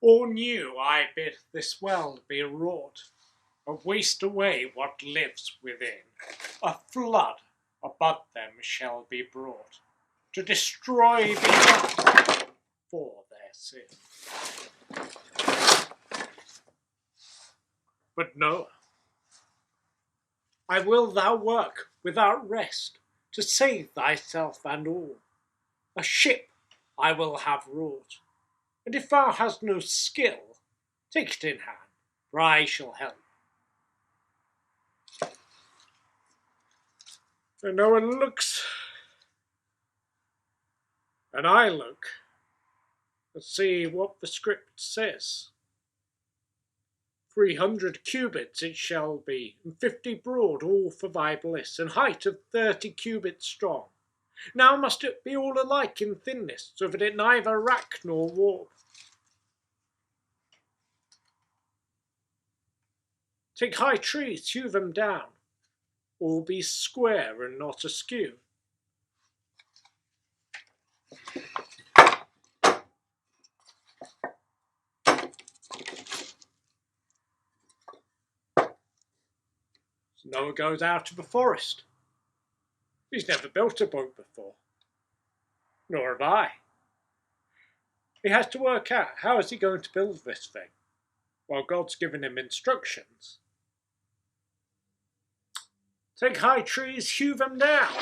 All new I bid this world be wrought, and waste away what lives within. A flood above them shall be brought, to destroy the earth for their sin. But no, I will thou work without rest, to save thyself and all. A ship I will have wrought, and if thou hast no skill, take it in hand, for I shall help. And no one looks, and I look, and see what the script says. 300 cubits it shall be, and 50 broad, all for thy bliss, and height of 30 cubits strong. Now must it be all alike in thinness, so that it neither rack nor warp. Take high trees, hew them down, all be square and not askew. So Noah goes out to the forest. He's never built a boat before, nor have I. He has to work out how is he going to build this thing, while God's given him instructions. Take high trees, hew them down.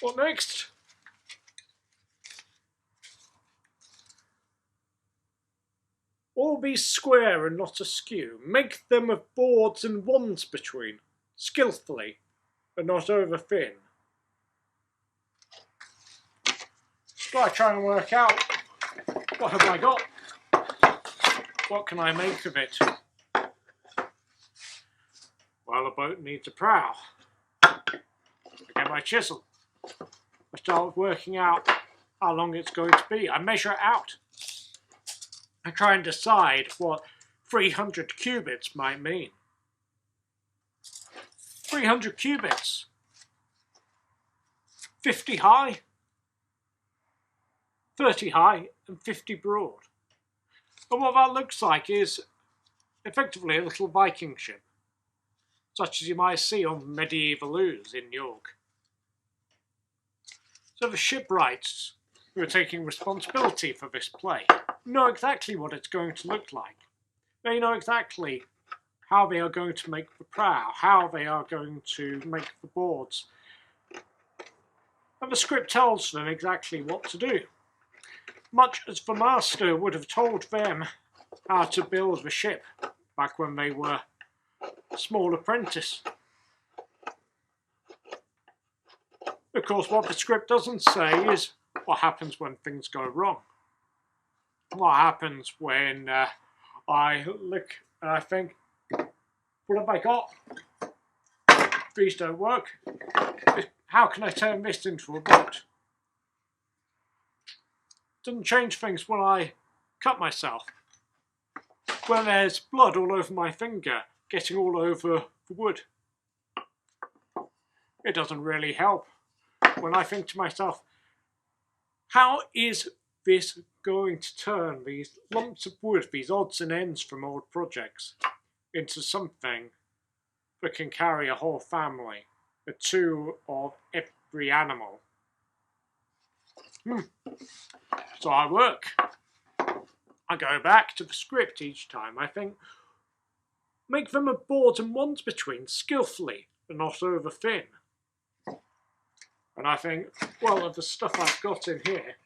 What next? All be square and not askew. Make them of boards and wands between, skilfully, and not over thin. So I try and work out, what have I got? What can I make of it? Well, a boat needs a prow. I get my chisel. I start working out how long it's going to be. I measure it out. I try and decide what 300 cubits might mean. 300 cubits. 50 high, 30 high, and 50 broad. And what that looks like is effectively a little Viking ship, such as you might see on medieval ooze in York. So the shipwrights, who are taking responsibility for this play, know exactly what it's going to look like. They know exactly how they are going to make the prow, how they are going to make the boards. And the script tells them exactly what to do, much as the master would have told them how to build the ship back when they were a small apprentice. Of course, what the script doesn't say is what happens when things go wrong. What happens when I look and I think, what have I got? These don't work. How can I turn this into a boat? Doesn't change things when I cut myself. When there's blood all over my finger, getting all over the wood. It doesn't really help when I think to myself, how is this going to turn these lumps of wood, these odds and ends from old projects, into something that can carry a whole family, a two of every animal? So I work. I go back to the script each time. I think, make them of boards and wands between, skillfully, and not over thin. And I think, well, of the stuff I've got in here,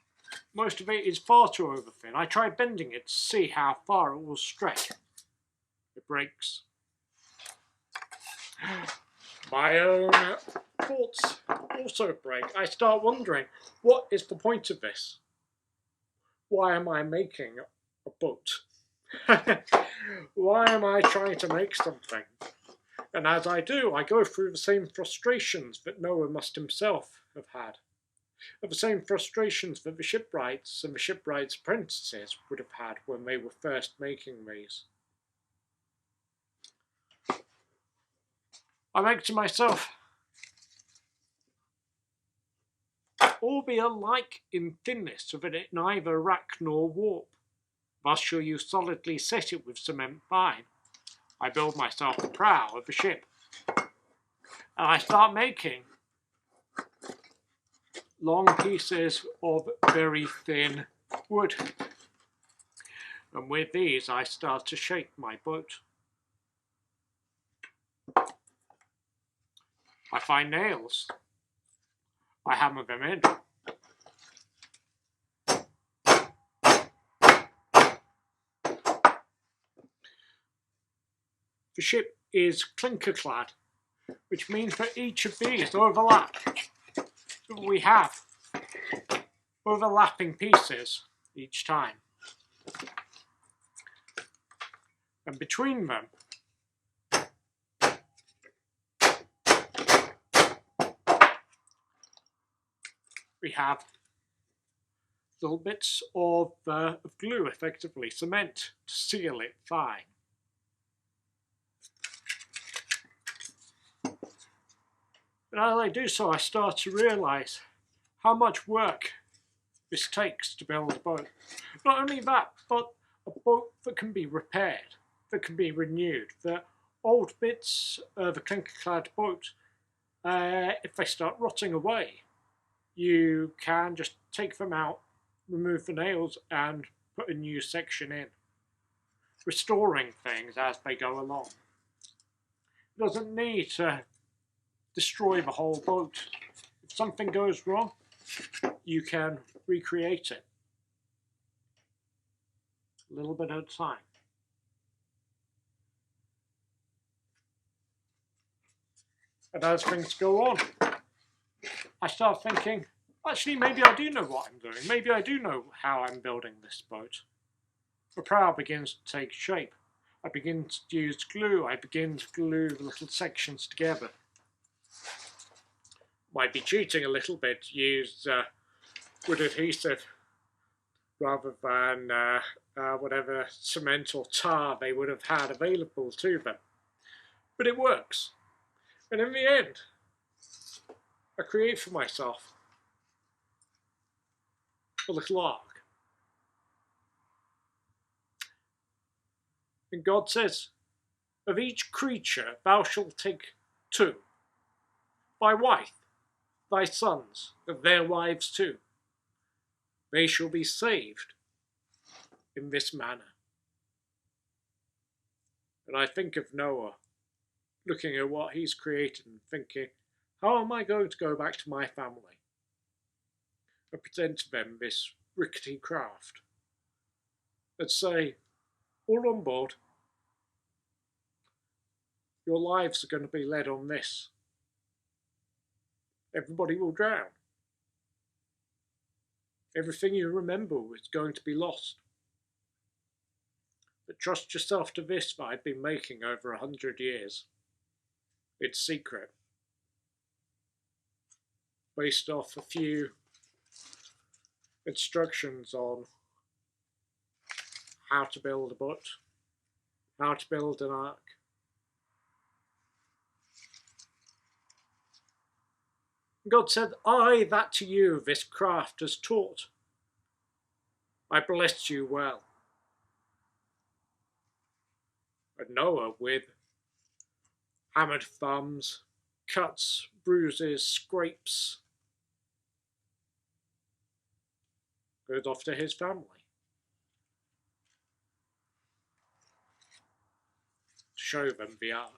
most of it is far too over thin. I try bending it to see how far it will stretch. It breaks. My own thoughts also break. I start wondering, what is the point of this? Why am I making a boat? Why am I trying to make something? And as I do, I go through the same frustrations that Noah must himself have had. The same frustrations that the shipwrights and the shipwrights' apprentices would have had when they were first making these. I think to myself, all be alike in thinness, so that it neither rack nor warp. Thus shall you solidly set it with cement fine. I build myself the prow of a ship, and I start making long pieces of very thin wood. And with these I start to shape my boat. I find nails. I hammer them in. The ship is clinker clad, which means that each of these overlap. We have overlapping pieces each time. And between them, we have little bits of glue, effectively cement, to seal it fine. And as I do so, I start to realise how much work this takes to build a boat. Not only that, but a boat that can be repaired, that can be renewed. The old bits of a clinker-clad boat, if they start rotting away, you can just take them out, remove the nails, and put a new section in, restoring things as they go along. It doesn't need to destroy the whole boat. If something goes wrong, you can recreate it a little bit at a time. And as things go on, I start thinking, actually, maybe I do know what I'm doing. Maybe I do know how I'm building this boat. The prow begins to take shape. I begin to use glue. I begin to glue the little sections together. Might be cheating a little bit, use wood adhesive rather than whatever cement or tar they would have had available to them. But it works. And in the end, I create for myself a little ark. And God says, of each creature thou shalt take 2, thy wife, thy sons, and their wives too. They shall be saved in this manner. And I think of Noah, looking at what he's created and thinking, how am I going to go back to my family and present to them this rickety craft and say, all on board, your lives are going to be led on this. Everybody will drown. Everything you remember is going to be lost. But trust yourself to this that I've been making over 100 years. It's secret. Based off a few instructions on how to build a boat, how to build an ark. God said, I that to you this craft has taught. I blessed you well. And Noah, with hammered thumbs, cuts, bruises, scrapes, goes off to his family to show them the ark.